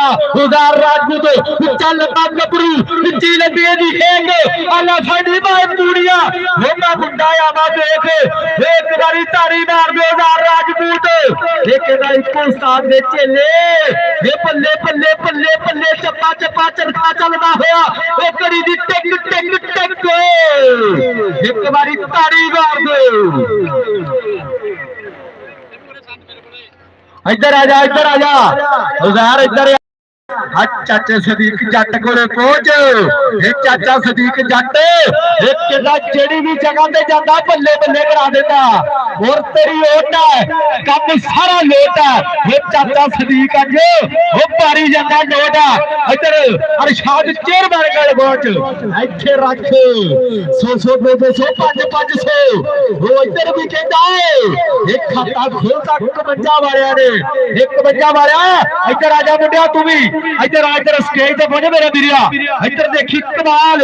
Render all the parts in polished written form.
घोड़ा उदार राजपूत चल गबरू बिची लगी दी खेंग आला साडी बाई पूड़िया होगा मुंडा आवा देख एक बारी तारी मार दे उदार राजपूत एक दा इको उस्ताद दे चेले ये बल्ले बल्ले बल्ले बल्ले चप्पा चप्पा चरखा चलदा होया ओ करी दी टिक टिक टिक एक बारी तारी मार दे इधर आ जा उज़ार इधर चाचा सदीक जट को पहुंच चाचा सदीक जट जेड़ी भी जगह ते जाता बल्ले बल्ले करा देता और तेरी ओट है कम सारा लोट है चाचा सदीक अज वो पारी जाता नोट है इधर अरशाद चेयरमैन गल पहुंच इथे रख 100 200 500 वो इधर भी कहता है एक खाता खोलता 51 वालिया ने 51 वालिया इधर आ जा मुंडिया तू भी इधर आ इधर स्टेज पे पहुंचे मेरा वीरिया इधर देखी कमाल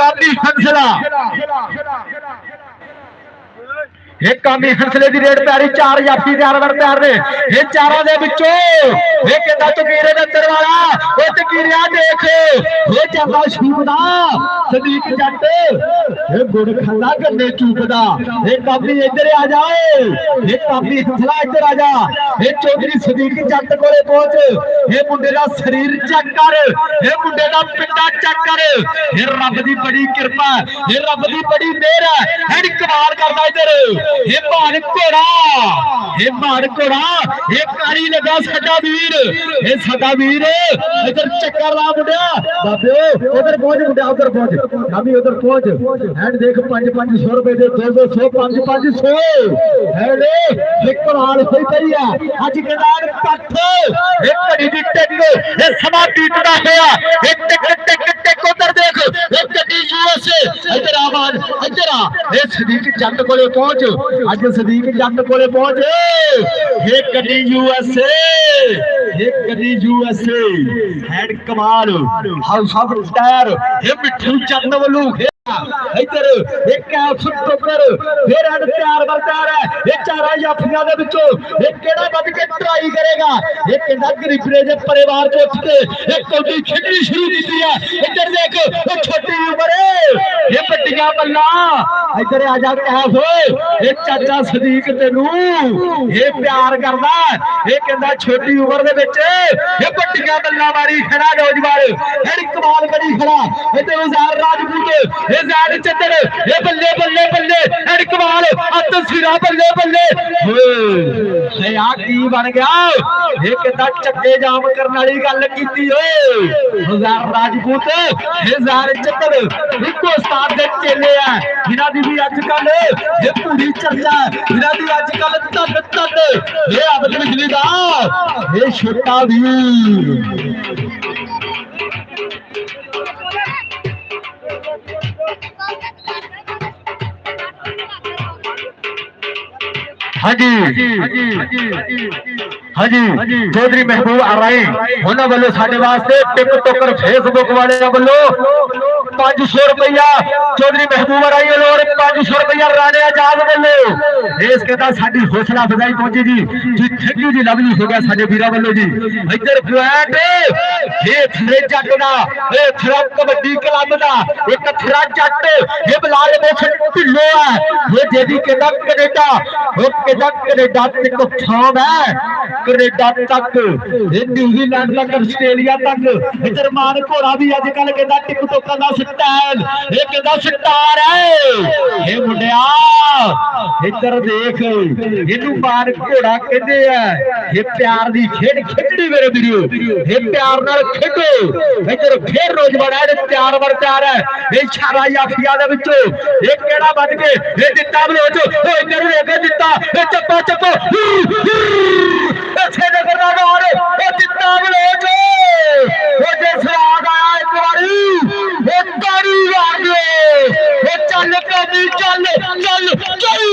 कामी हंसला एक कामी हंसले दी रेड प्यारी 4 जाफी जानवर तैयार ने ये चारों दे विचों ये कहंदा तकीरे दे अंदर वाला ओ तकीरिया देख ये चंदा शूबदा सदीक जट ये गुड़ खांदा गन्ने चूपदा ये कामी इधर आ जाओ ये कामी हंसला इधर आ जा ये चौधरी सदीक जट कोले पहुंच ये मुंडे दा शरीर चेक कर ये मुंडे दा पिंडा चेक कर ये रब दी बड़ी कृपा ये रब दी बड़ी मेहर है एडी कमाल करदा इधर ये मान घोड़ा ये कारी लगा साडा वीर ये साडा वीर इधर चक्कर ला मुंडिया बाबे उधर पहुंच मुंडिया उधर पहुंच कामी उधर पहुंच एंड देख 500 रुपए दे 200 500 एंड एक हाल होई पई है अज गदार पत्थ एक घड़ी दी टिक ये समा बीतदा होया एक टिक टिक टिक उधर देख एक गड्डी यूएसए इधर आवाज इधर आ ये सदीक जट कोले पहुंच अज सदीक जट कोले पहुंच ये गड्डी यूएसए हैड कमाल हाउस ऑफ टायर ये मिठू चंद वल्लू इधर एक फुटकर फिर हट तैयार बर तैयार है ये चारा जाफियां दे विचों एक केड़ा बद के ट्राई करेगा ये कहंदा गरीबरे दे परिवार को उठ के एक कौडी खेडनी शुरू कीती है इधर देख वो छोटी उम्र ये पट्टियां बल्ला इधर आ जा कैफ ये चाचा सदीक तेनू ये प्यार करदा ये कहंदा छोटी उम्र दे विच ये पट्टियां बल्ला मारी खड़ा नौजवान एडी कमाल करी खड़ा इधर उज़ार राजपूत ये ज़ाद चद्दर ये बल्ले बल्ले बल्ले एड कमाल अत सिरा बल्ले बल्ले हया की बन गया ये कहंदा चक्के जाम करने वाली गल कीती ओए उज़ार राजपूत ये ज़ाद चद्दर इको उस्ताद दे चेले है जिन्हां दी भी अजकल ये पूरी चर्चा जिन्हां दी अजकल तन तन ये अबद बिजली दा ये छोटा वीर हाँ जी चौधरी महबूब आराई उन्होंने वालों साढ़े वास्ते टिकटॉकर फेसबुक वाले वालों 500 रुपया चौधरी महबूब आराई और 500 रुपया राणे आजाद वालों इस कहता साडी हौसला अफजाई पहुंची जी थैंक यू जी लवली हो गया साडे वीरा वालों जी इधर पॉइंट ये थरे जट दा ये थरा कबड्डी क्लब दा एक थरा जट ये बलाल मोहन ढिल्लो है ये जेदी कहता कनेडा वो कहता कनेडा तक थाम है कनेडा तक ये न्यूजीलैंड तक ऑस्ट्रेलिया तक इधर मान घोड़ा भी अजकल कहता टिकटॉकर दा स्टाइल ये कहता स्टार है ये मुंडिया इधर देख इनू मान घोड़ा कहते हैं ये प्यार दी खेड खेडी मेरे वीडियो ये प्यार नाल खेडो इधर फिर रोज बड़ा है प्यार वर प्यार है ये इशारा याफिया दे विचों ये केड़ा बन के ये दित्ता बलोच ओ इधर लेके दित्ता ये चप्पा चप्पो अच्छे नगर दा नाल ये दित्ता बलोच ओ जे स्वाद आया एक बारी ये तारी मार दे ये चल कभी चल चल चल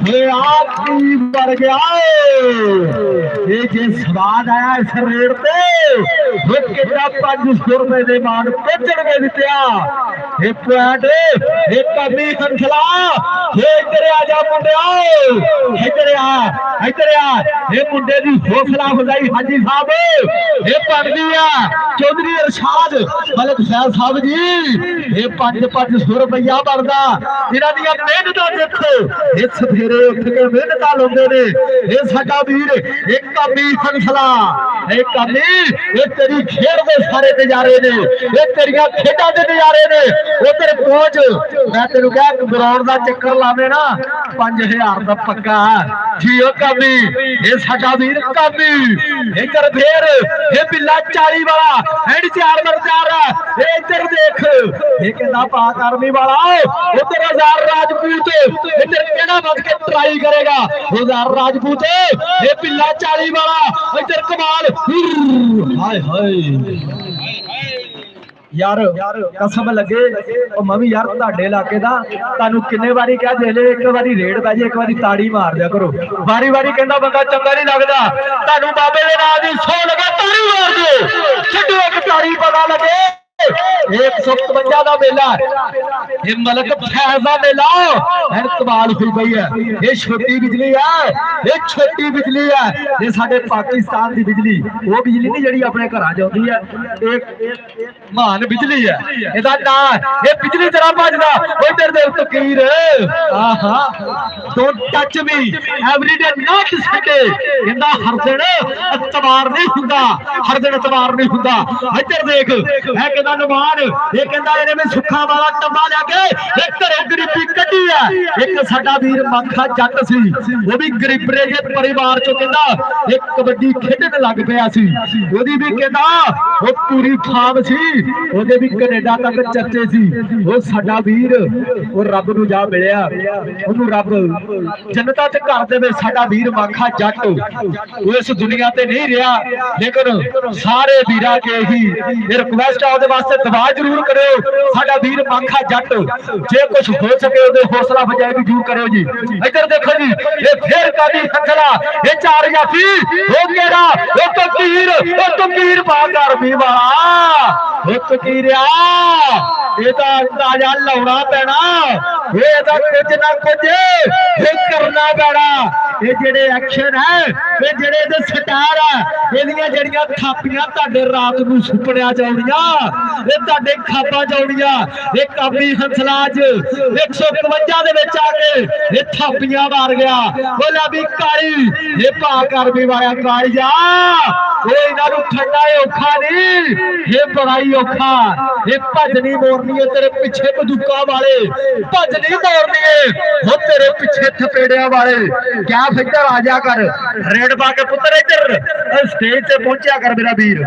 ये आप की मर गया ये जे स्वाद आया इस रेट पे वो कितना 500 रुपए दे मान बेचण के दित्या ये पॉइंट एक कमी हंसला ये इधर आ जा मुंडिया इधर आ ये मुंडे दी हौसला अफजाई हाजी साहब ये बनदी है चौधरी इरशाद मलिक साहब साहब जी ये 500 रुपया बनदा इन्हां दी मेहनत देखो ये सवेरे उठ के मेहनत लाउंदे ने ये साडा वीर एक कमी हंसला एक कमी ये तेरी खेड दे सारे नजारे ने ये तेरिया खेडां दे नजारे ने उधर पहुंच मैं तेनू कह ग्राउंड दा चक्कर लावे ना 5000 दा पक्का जी ओ कमी ये साडा वीर कमी इधर फिर ये बिल्ला 40 वाला एंड 4 पर 4 ये इधर देख ये कहना पाक आर्मी वाला उधर हजार राजपूत इधर केड़ा बच के ट्राई करेगा हजार राजपूत ये बिल्ला 40 वाला इधर कमाल हाय हाय यार कसम लगे मैं भी यार तुहाडे इलाके दा तुहानू किन्ने वारी कह दे ले एक बारी रेड पै जाए एक बारी ताड़ी मार दिया करो वारी वारी कहंदा बंदा चंगा नहीं लगदा तुहानू बाबे दे नाम दी 100 लगे ताड़ी मार दो छड्डो एक ताड़ी पता लगे 155 का मेला ये मलक फैज का मेला कमाल हुई पई है ये छोटी बिजली है ये छोटी बिजली है ये साडे पाकिस्तान की बिजली वो बिजली नहीं जिहड़ी अपने घर जाती है एक महान बिजली है इहदा नाम ये बिजली तरह भजदा इधर दे फकीर आहा don't touch me everyday not Sunday कहंदा हर दिन इतवार नहीं हुंदा हर दिन इतवार नहीं हुंदा इधर देख है कहंदा नमान ये कहंदा इहने में सुखा वाला टंबा लैके एक घरे गरीबी कड्डी है एक साडा वीर मखा जट सी वो भी गरीबरे जे परिवार चों कहंदा एक कबड्डी खेडण लग पिया सी ओदी भी कहंदा वो पूरी फाम सी ओदे भी कनेडा तक चर्चे सी वो साडा वीर वो रब नूं जा मिलिया ओनू रब जन्नतां च घर देवे साडा वीर मखा जट वो इस दुनिया ते नहीं रहा लेकिन सारे वीरां के ही रिक्वेस्ट आ ओदे वास्ते दुआ जरूर करो साडा वीर मखा जट जे कुछ हो सके ओदे हौसला अफजाई भी जरूर करो जी इधर देखो जी ये फिर कादी हंसला ये 4 जाफी हो केड़ा ओ तकीर पाक आर्मी वाला ओ तकीरिया ये तो अंदाजा लाउना पैना ये तो कुछ ना कुछ ये करना पैना ये जेडे एक्शन है ये जेडे दे स्टार है इहदियां जेड़ियां थापियां तुहाडे रात नूं सुपनिया च आउणियां ये तुहाडे खाबां च आउणियां ये काबी हंसला च 152 दे विच आके ये थापियां मार गया बोला भी कारी ये पाक आर्मी वाला कालिया ये इन्हां नूं ठंडा औखा नहीं ये बड़ा ही औखा ये भज नहीं मोरनी है तेरे पिछे बंदूकां वाले भज नहीं मोरनी है वो तेरे पिछे थपेड़ियां वाले क्या फिकर आ जा कर रेड पा के पुत्र इधर स्टेज से पहुंचा कर मेरा वीर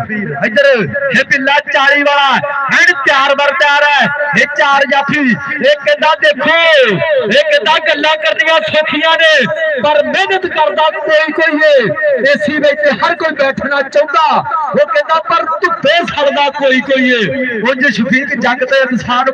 इधर ये बिल्ला 40 वाला एंड 4 पर 4 है ये 4 जाफी ये कहंदा देखो ये कहंदा गल्लां करनियां सौखियां ने पर मेहनत करदा कोई है एसी विच हर कोई बैठना चाहुंदा वो कहंदा पर धुप्पे सड़दा कोई है उंज शफीक जग ते इंसान